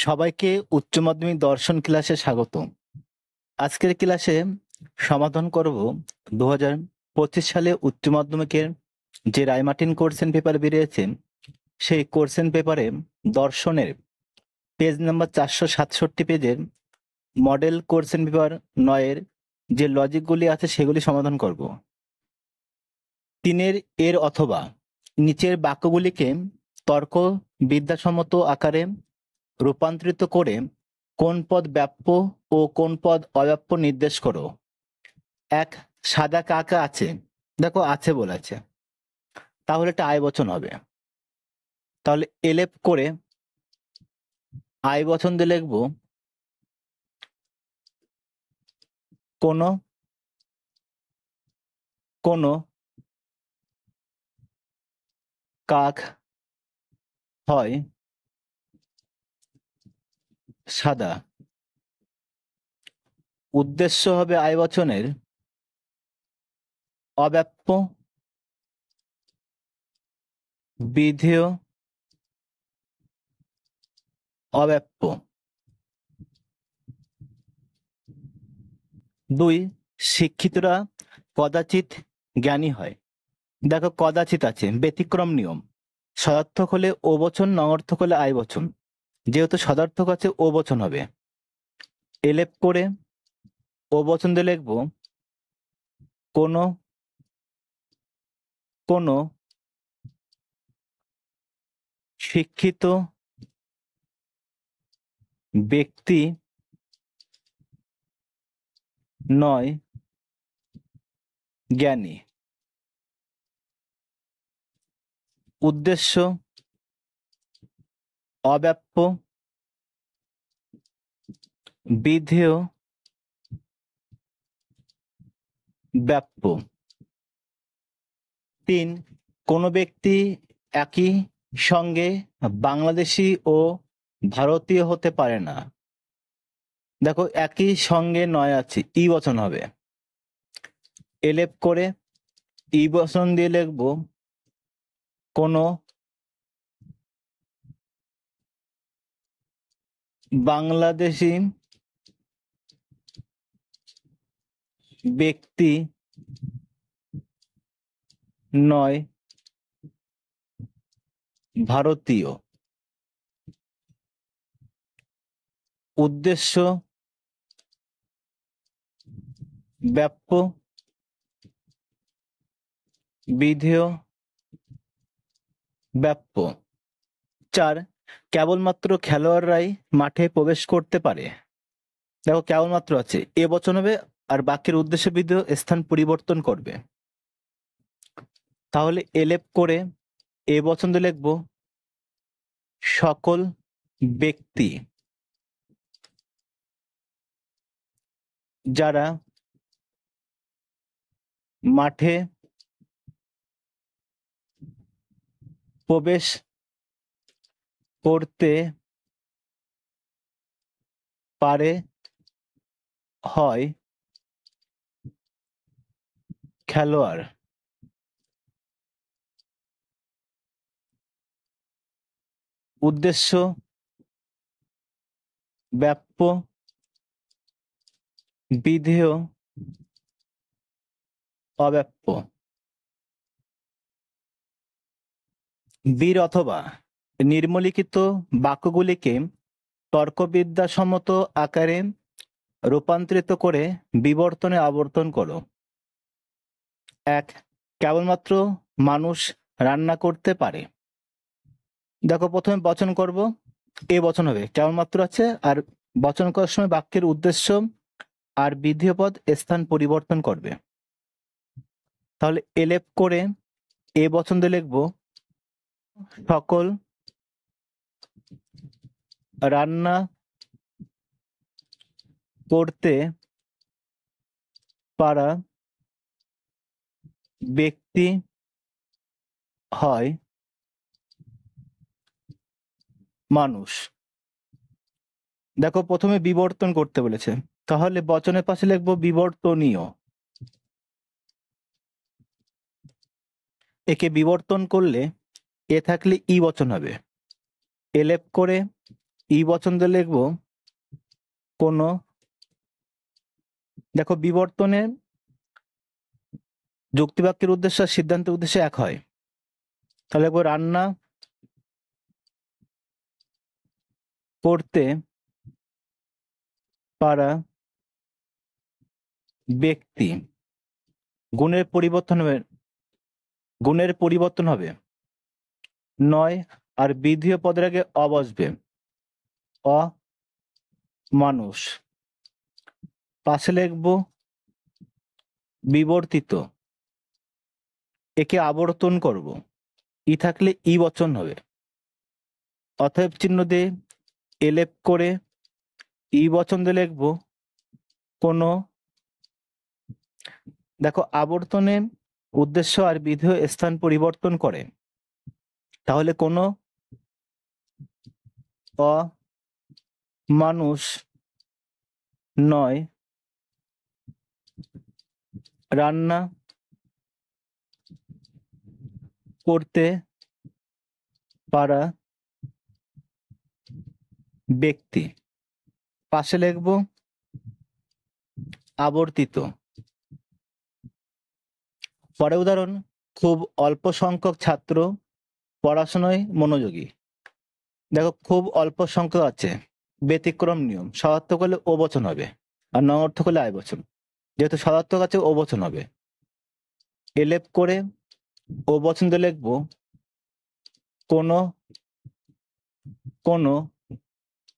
সবাইকে উচ্চ মাধ্যমিক দর্শন ক্লাসে স্বাগত। আজকের ক্লাসে সমাধান করব 2025 সালে উচ্চ মাধ্যমিকের যে রায়মার্টিন কোশ্চেন পেপার বেরিয়েছে সেই কোশ্চেন পেপারে দর্শনের পেজ নাম্বার 467 পেজের মডেল কোশ্চেন পেপার 9 যে লজিকগুলি আছে সেগুলি সমাধান করব। 3 এর অথবা নিচের বাক্যগুলিকে তর্ক বিদ্যাসম্মত আকারে রূপান্তরিত করে কোন পদ ব্যাপ্য ও কোন পদ অব্যাপ্য নির্দেশ করো। এক, সাদা কাকা আছে, দেখো আছে বলেছে, তাহলে এটা আয় বচন হবে। তাহলে এলেপ করে আয় বচন দিয়ে লিখবো কোন কোন কাক হয় সাদা। উদ্দেশ্য হবে আয় বচনের অব্যাপ্য বিধেয় অব্যাপ্য। 2, শিক্ষিতরা কদাচিৎ জ্ঞানী হয়। দেখো কদাচিৎ আছে, ব্যতিক্রম নিয়ম। সদার্থক হলে ও বচন, নঙর্থক হলে আয় বচন। যেহেতু সদার্থক আছে ও বচন হবে। এলেপ করে ও বচন দিয়ে লিখবো কোন কোন শিক্ষিত ব্যক্তি নয় জ্ঞানী। উদ্দেশ্য অব্যাপ্য বিধেয় ব্যাপ্য। 3, কোন ব্যক্তি একই সঙ্গে বাংলাদেশি ও ভারতীয় হতে পারে না। দেখো একই সঙ্গে নয় আছে, ই বচন হবে। এলেপ করে ই বচন দিয়ে লিখবো কোন বাংলাদেশি ব্যক্তি নয় ভারতীয়। উদ্দেশ্য ব্যাপ্য বিধেয় ব্যাপ্য। 4, কেবলমাত্র খেলোয়াড়রাই মাঠে প্রবেশ করতে পারে। দেখো কেবলমাত্র আছে, এ বচন হবে আর বাক্যের উদ্দেশ্য বিধেয় স্থান পরিবর্তন করবে। তাহলে এলেপ করে এ বচন দিয়ে লিখবো সকল ব্যক্তি যারা মাঠে প্রবেশ করতে পারে হয় খেলোয়াড়। উদ্দেশ্য ব্যাপ্য বিধেয় অব্যাপ্য। বীর অথবা নিম্নলিখিত বাক্যগুলিকে তর্কবিদ্যাসম্মত আকারে রূপান্তরিত করে বিবর্তনে আবর্তন করো। 1, কেবলমাত্র মানুষ রান্না করতে পারে। দেখো প্রথমে বচন করব, এ বচন হবে, কেবলমাত্র আছে আর বচন করার সময় বাক্যের উদ্দেশ্য আর বিধেয় পদ স্থান পরিবর্তন করবে। তাহলে এলেপ করে এ বচন দিয়ে লিখবো সকল রান্না করতে পারা ব্যক্তি হয় মানুষ। দেখো প্রথমে বিবর্তন করতে বলেছে, তাহলে বচনের পাশে লিখবো বিবর্তনীয়। একে বিবর্তন করলে এ থাকলে ই বচন হবে। এলেপ করে ই বচন দিয়ে লিখবো কোনো। দেখো বিবর্তনে যুক্তিবাক্যের উদ্দেশ্য আর সিদ্ধান্তের উদ্দেশ্য এক হয়। তাহলে লিখবো রান্না করতে পারা ব্যক্তি। গুণের পরিবর্তন হবে নয়, আর বিধেয় পদের আগে অ বসবে, অ মানুষ। পাশে লিখবো বিবর্তিত, একে আবর্তন করব, ই থাকলে ই বচন হবে। অতএব চিহ্ন দিয়ে এলেপ করে ই বচন দিয়ে লিখবো কোনো। দেখো আবর্তনে উদ্দেশ্য আর বিধেয় স্থান পরিবর্তন করে, তাহলে কোনো অ মানুষ নয় রান্না করতে পারা ব্যক্তি। পাশে লিখবো আবর্তিত। পরে উদাহরণ, খুব অল্প সংখ্যক ছাত্র পড়াশোনায় মনোযোগী। দেখো খুব অল্প সংখ্যক আছে, ব্যতিক্রম নিয়ম, সদার্থক হলে ও বচন হবে, আর নঅর্থক হলে আয় বচন। যেহেতু সদার্থক আছে ও বচন হবে। এলেপ করে ও বচন দিয়ে লিখবো কোনো। কোনো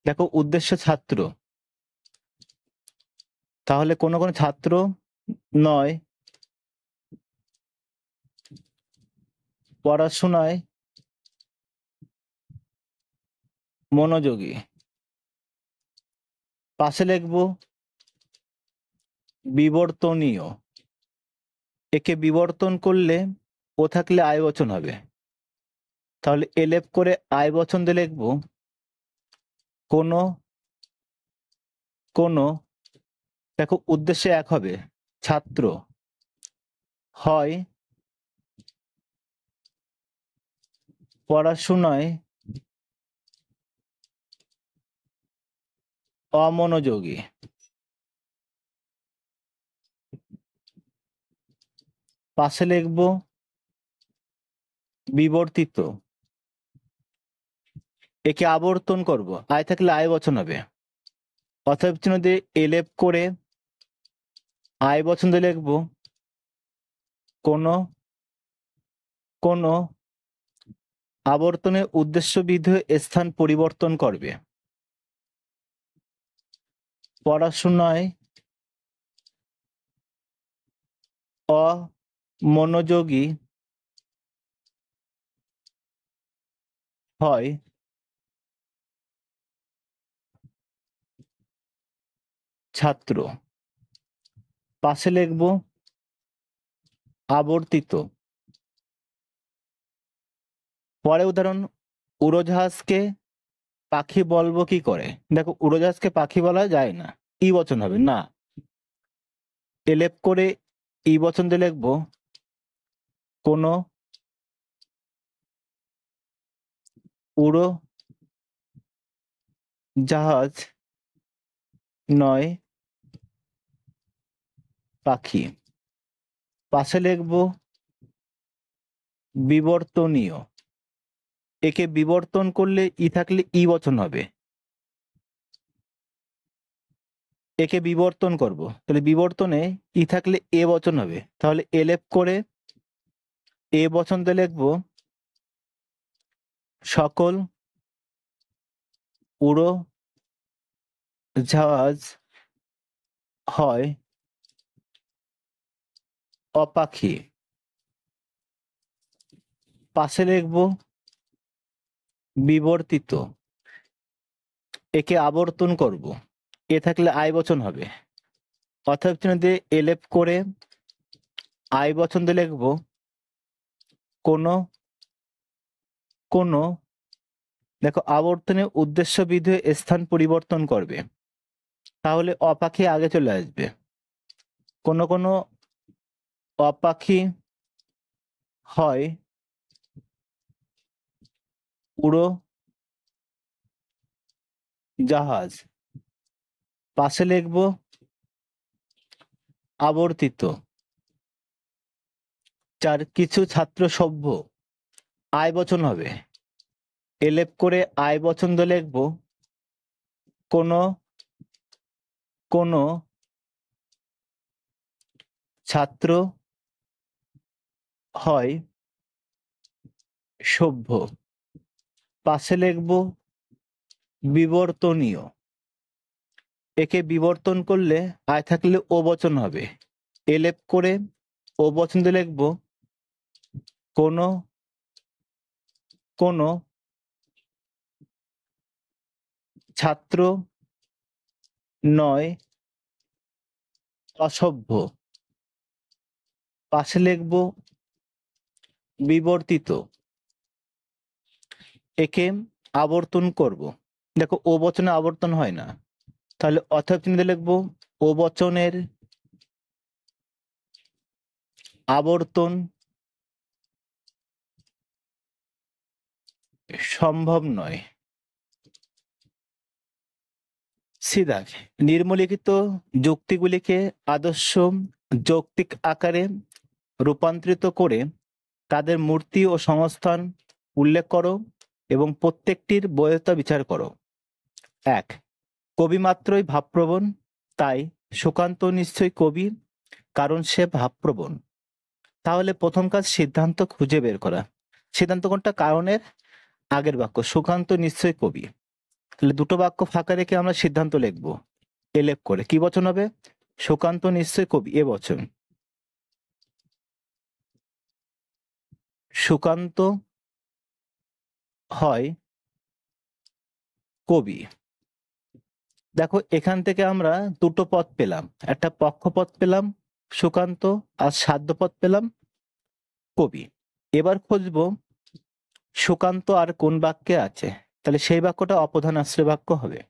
দেখো উদ্দেশ্য ছাত্র, তাহলে কোনো কোনো ছাত্র নয় পড়াশোনায় মনোযোগী। পাশে লিখবো বিবর্তনীয়, একে বিবর্তন করলে ও থাকলে আয় বচন হবে। তাহলে এলেপ করে আয় বচন দিয়ে লিখবো কোনো। কোনো দেখো উদ্দেশ্যে এক হবে, ছাত্র হয় পড়াশোনায় অমনোযোগী। পাশে লিখবো বিবর্তিত, একে আবর্তন করব, আয় থাকলে আয় বচন হবে। অতএব চিহ্ন দিয়ে এলেপ করে আয় বচন দিয়ে লিখবো কোনো। কোনো আবর্তনের উদ্দেশ্য বিধেয় স্থান পরিবর্তন করবে, পড়াশোনায় অমনোযোগী হয় ছাত্র। পাশে লিখবো আবর্তিত। পরে উদাহরণ, উড়োজাহাজকে পাখি বলবো কি করে। দেখো উড়োজাহাজকে পাখি বলা যায় না, ই বচন হবে না। এলেপ করে ই বচন দিয়ে লিখবো কোনো উড়ো জাহাজ নয় পাখি। পাশে লিখবো বিবর্তনীয়, একে বিবর্তন করলে ই থাকলে ই বচন হবে, একে বিবর্তন করব, তাহলে বিবর্তনে ই থাকলে এ বচন হবে। তাহলে এলেপ করে এ বচন দিয়ে লিখবো সকল উড়ো জাহাজ হয় অপাখি। পাশে লিখবো বিবর্তিত, একে আবর্তন করব, এ থাকলে আয় বচন হবে। অতএব চিহ্ন দিয়ে এলেপ করে আয় বচন দিয়ে লিখবো কোনো। কোনো দেখো আবর্তনের উদ্দেশ্য বিধেয় স্থান পরিবর্তন করবে, তাহলে অপাখি আগে চলে আসবে। কোনো কোনো অপাখি হয় উড়ো জাহাজ। পাশে লিখব আবর্তিত। 4 কিছু ছাত্র সভ্য। আয় বচন হবে, এলেপ করে আয় বচন দিয়ে লিখব কোনো কোনো ছাত্র হয় সভ্য। পাশে লিখব বিবর্তনীয়। একে বিবর্তন করলে আয় থাকলে ও বচন হবে, এলেপ করে ও বচন দিয়ে লিখব কোনো কোনো ছাত্র নয় অসভ্য। পাশে লিখব বিবর্তিত। একে আবর্তন করব। দেখো ও বচনে আবর্তন হয় না, তাহলে অথবা চিহ্ন লিখব ও বচনের আবর্তন সম্ভব নয়। সিধা নিম্নলিখিত যুক্তিগুলিকে আদর্শ যৌক্তিক আকারে রূপান্তরিত করে তাদের মূর্তি ও সংস্থান উল্লেখ করো এবং প্রত্যেকটির বৈধতা বিচার করো। 1. কবি মাত্রই ভাবপ্রবণ, তাই সুকান্ত নিশ্চয়ই কবি, কারণ সে ভাবপ্রবণ। তাহলে প্রথম কাজ সিদ্ধান্ত খুঁজে বের করা। সিদ্ধান্ত কোনটা? কারণের আগের বাক্য, সুকান্ত নিশ্চয়ই কবি। তাহলে দুটো বাক্য ফাঁকা রেখে আমরা সিদ্ধান্ত লিখব এলেপ করে। কি বচন হবে? সুকান্ত নিশ্চয়ই কবি, এ বচন। সুকান্ত হয় কবি। দেখো এখান থেকে আমরা দুটো পদ পেলাম, একটা পক্ষপদ পেলাম সুকান্ত, আর সাধ্যপদ পেলাম কবি। এবার খুঁজবো সুকান্ত আর কোন বাক্যে আছে, তাহলে সেই বাক্যটা অপ্রধান আশ্রয় বাক্য হবে।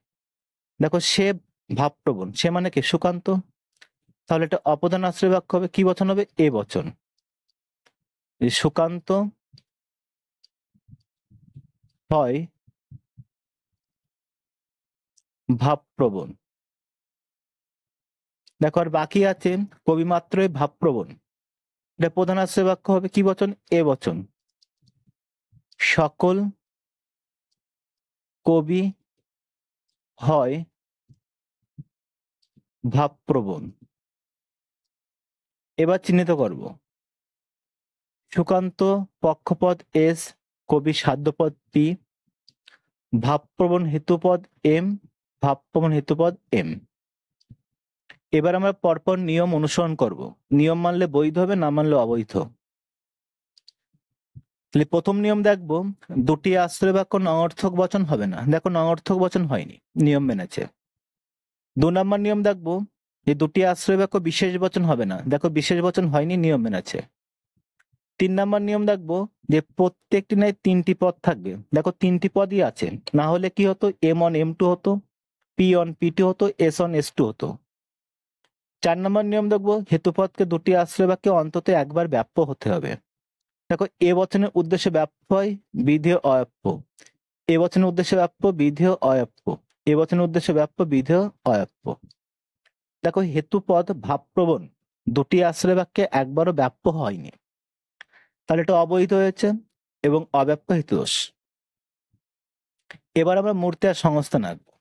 দেখো সে ভাবপ্রবণ, সে মানে কি? সুকান্ত। তাহলে এটা অপ্রধান আশ্রয় বাক্য হবে, কি বচন হবে? এ বচন। সুকান্ত হয় ভাবপ্রবণ। দেখো আর বাকি আছে কবি মাত্রই ভাবপ্রবণ, এটা প্রধান আশ্রয় বাক্য হবে, কি বচন? এ বচন। সকল কবি হয় ভাবপ্রবণ। এবার চিহ্নিত করব সুকান্ত পক্ষপদ এস, কবি সাধ্যপদ পি, ভাবপ্রবণ হেতুপদ এম, ভাবপ্রবণ হেতুপদ এম। এবার আমরা পরপর নিয়ম অনুসরণ করব, নিয়ম মানলে বৈধ হবে, না মানলে অবৈধ। তাহলে প্রথম নিয়ম দেখবো দুটি আশ্রয় বাক্য নঅর্থক বচন হবে না। দেখো নঅর্থক বচন হয়নি, নিয়ম মেনেছে। 2 নম্বর নিয়ম দেখবো যে দুটি আশ্রয় বাক্য বিশেষ বচন হবে না। দেখো বিশেষ বচন হয়নি, নিয়ম মেনেছে। 3 নম্বর নিয়ম দেখবো যে প্রত্যেকটি নাই 3টি পদ থাকবে। দেখো 3টি পদই আছে, না হলে কি হতো? M1 M2 হতো, P1 P2 হতো, S1 S2 হতো। 4 নম্বর নিয়ম দেখবো হেতুপদকে দুটি আশ্রয় বাক্যে অন্তত একবার ব্যাপ্য হতে হবে। দেখো এ বচনের উদ্দেশ্যে ব্যাপ্য হয়, বিধেয় অব্যাপ্য। এ বচনের উদ্দেশ্যে ব্যাপ্য, বিধেয় অব্যাপ্য। এ বচনের উদ্দেশ্যে ব্যাপ্য, বিধেয় অব্যাপ্য। দেখো হেতুপদ ভাবপ্রবণ দুটি আশ্রয় বাক্যে একবারও ব্যাপ্য হয়নি, তাহলে এটা অবৈধ হয়েছে এবং অব্যাপ্য হেতুদোষ। এবার আমরা মূর্তি আর সংস্থান আঁকবো।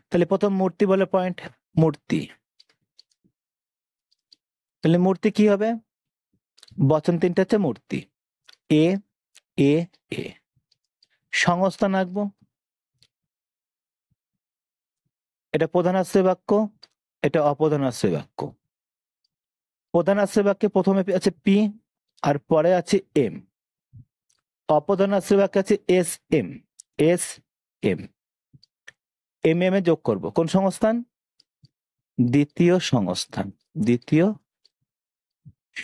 তাহলে প্রথম মূর্তি বলে পয়েন্ট, মূর্তি। তাহলে মূর্তি কি হবে? বচন 3টা হচ্ছে মূর্তি, এ এ এ। সংস্থান আঁকবো, এটা প্রধান আশ্রয় বাক্য, এটা অপ্রধান আশ্রয় বাক্য। প্রধান আশ্রয় বাক্যে প্রথমে আছে পি আর পরে আছে এম। অপ্রধান আশ্রয় বাক্যে আছে S M, S M. M M এ যোগ করব কোন সংস্থান? দ্বিতীয় সংস্থান, দ্বিতীয়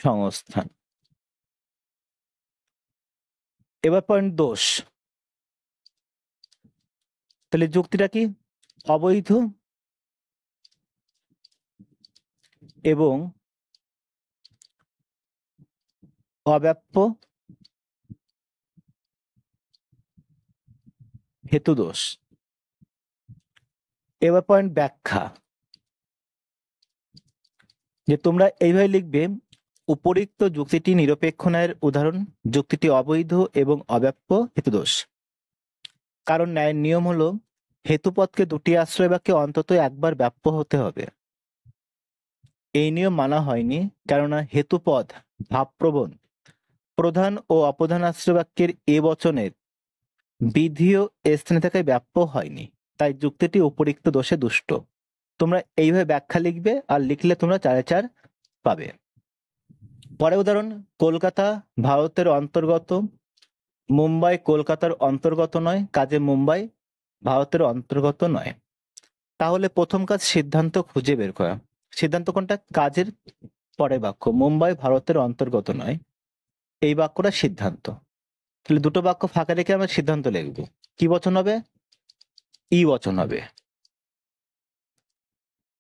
সংস্থান। এবার পয়েন্ট দোষ। তাহলে যুক্তিটা কি? অবৈধ এবং অব্যাপ্য হেতুদোষ। এবার পয়েন্ট ব্যাখ্যা, যে তোমরা এইভাবে লিখবে, উপরিক্ত যুক্তিটি নিরপেক্ষ ন্যায়ের উদাহরণ, যুক্তিটি অবৈধ এবং অব্যাপ্য হেতুদোষ। কারণ ন্যায়ের নিয়ম হলো হেতুপদকে দুটি আশ্রয় বাক্যে অন্তত একবার ব্যাপ্য হতে হবে। এই নিয়ম মানা হয়নি কেননা হেতুপদ ভাবপ্রবণ প্রধান ও অপ্রধান আশ্রয় বাক্যের এ বচনের বিধিও স্থানে থাকায় ব্যাপ্য হয়নি, তাই যুক্তিটি উপরিক্ত দোষে দুষ্ট। তোমরা এইভাবে ব্যাখ্যা লিখবে, আর লিখলে তোমরা 4-4 পাবে। পরে উদাহরণ, কলকাতা ভারতের অন্তর্গত, মুম্বাই কলকাতার অন্তর্গত নয়, কাজে মুম্বাই ভারতের অন্তর্গত নয়। তাহলে প্রথম কাজ সিদ্ধান্ত খুঁজে বের করা। সিদ্ধান্ত কোনটা? কাজের পরের বাক্য, মুম্বাই ভারতের অন্তর্গত নয়, এই বাক্যটা সিদ্ধান্ত। তাহলে দুটো বাক্য ফাঁকা রেখে আমরা সিদ্ধান্ত লিখব। কি বচন হবে? ই বচন হবে।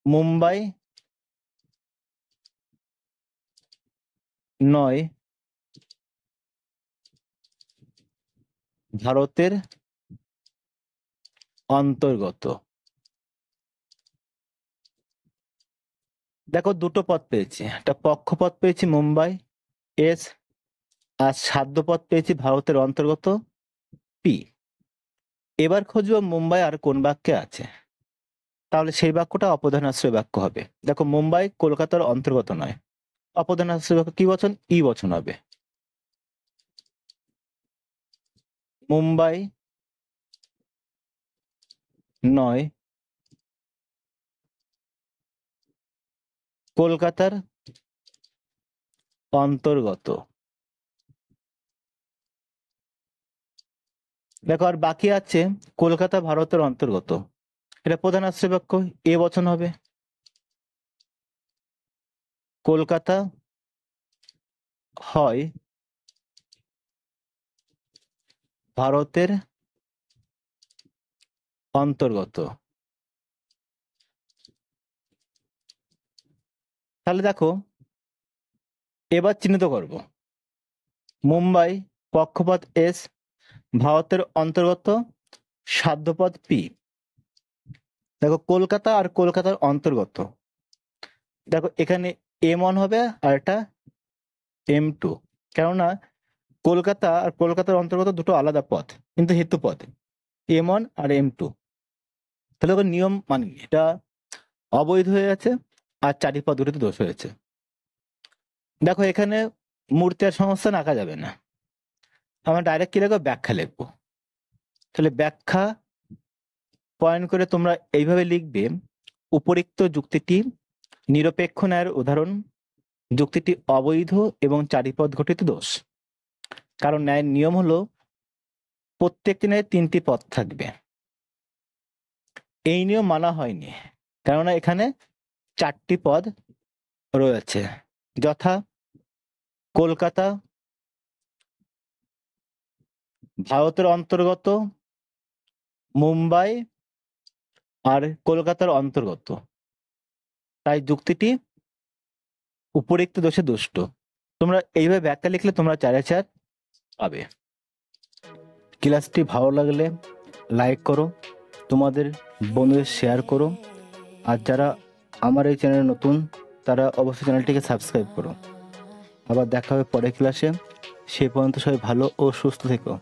মুম্বাই নয় ভারতের অন্তর্গত। দেখো দুটো পদ পেয়েছি, একটা পক্ষপদ পেয়েছি মুম্বাই এস, আর সাধ্যপদ পেয়েছি ভারতের অন্তর্গত পি। এবার খুঁজবো মুম্বাই আর কোন বাক্যে আছে, তাহলে সেই বাক্যটা অপ্রধান আশ্রয় বাক্য হবে। দেখো মুম্বাই কলকাতার অন্তর্গত নয়, অপ্রধান আশ্রয় বাক্য কি বচন? ই বচন হবে। মুম্বাই নয় কলকাতার অন্তর্গত। দেখো আর বাকি আছে কলকাতা ভারতের অন্তর্গত, এটা প্রধান আশ্রয় বাক্য, এ বচন হবে। কলকাতা হয় ভারতের অন্তর্গত। তাহলে দেখো এবার চিহ্নিত করব, মুম্বাই পক্ষপদ এস, ভারতের অন্তর্গত সাধ্যপদ পি। দেখো কলকাতা আর কলকাতার অন্তর্গত, দেখো এখানে M1 হবে আর এটা M2, কেননা কলকাতা আর কলকাতার অন্তর্গত দুটো আলাদা পদ কিন্তু হেতুপদ, M1 আর M2। তাহলে ওর নিয়ম মানে এটা অবৈধ হয়ে আছে, আর চারি পদ দুটোতে দোষ হয়েছে। দেখো এখানে মূর্তি আর সংস্থান আঁকা যাবে না, আমরা ডাইরেক্ট কি লিখবো? ব্যাখ্যা লিখবো। তাহলে ব্যাখ্যা পয়েন্ট করে তোমরা এইভাবে লিখবে, উপরিক্ত যুক্তিটি নিরপেক্ষ ন্যায়ের উদাহরণ, যুক্তিটি অবৈধ এবং চারিপদ ঘটিত দোষ। কারণ ন্যায়ের নিয়ম হলো প্রত্যেকটি ন্যায়ের 3টি পদ থাকবে। এই নিয়ম মানা হয়নি কেননা এখানে 4টি পদ রয়েছে, যথা কলকাতা ভারতের অন্তর্গত, মুম্বাই আর কলকাতার অন্তর্গত, তাই যুক্তিটি উপরিক্ত দোষে দুষ্ট। তোমরা এইভাবে ব্যাখ্যা লিখলে তোমরা 4-4 পাবে। ক্লাসটি ভালো লাগলে লাইক করো, তোমাদের বন্ধুদের শেয়ার করো, আর যারা আমার এই চ্যানেলে নতুন তারা অবশ্যই চ্যানেলটিকে সাবস্ক্রাইব করো। আবার দেখা হবে পরের ক্লাসে, সে পর্যন্ত সবাই ভালো ও সুস্থ থেকো।